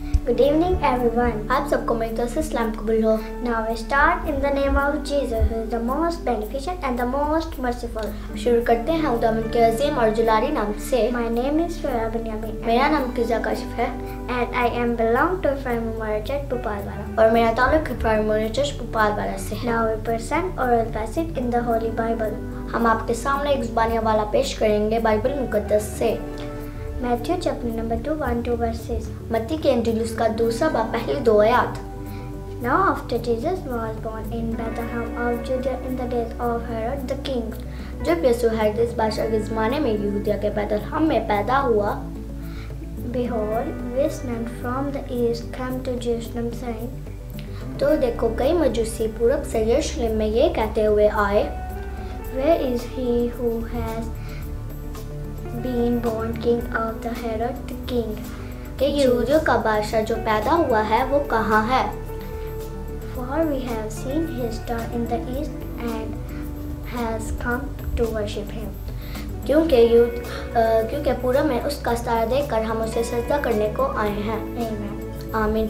Good evening, everyone. आप सबको मेरी तरफ से सलाम कबूल हो। Now we start in the name of Jesus, who is the most beneficent and the most merciful. शुरू करते हैं खुदावंद के अजीम और जुलारी नाम से। My name is Farah Binyamin. मेरा नाम किज़ा काशिफ है And I am belong to Prime Memorial Church, Bhopalwala. और मेरा ताल्लुक है प्राइम मेमोरियल चर्च भोपालवाला से है। Now we present oral passage in the Holy Bible. हम आपके सामने एक ज़ुबानी हवाला पेश करेंगे बाइबल मुकद्दस से। Matthew chapter number 2, 1-2 verses. मत्ती के इंजील उसका दूसरा बाब पहली 2 आयत। Now after Jesus was born in Bethlehem of Judea in the days of Herod the king. जब यीशु हेरोदेस बादशाह के ज़माने में यहूदिया के बैतलहम में पैदा हुआ, Behold, wise men from the east came to Jerusalem saying, तो देखो कई मजूसी पूरब से यरूशलेम में ये कहते हुए आए, Where is he who has been born king of the Herod the king? कि यहूदियों का बादशाह जो पैदा हुआ है वो कहाँ है? For we have seen his star in the east and has come to worship him. क्योंकि पूरब में उसका सितारा देखकर हम उसे सजदा करने को आए हैं। Amen. आमीन।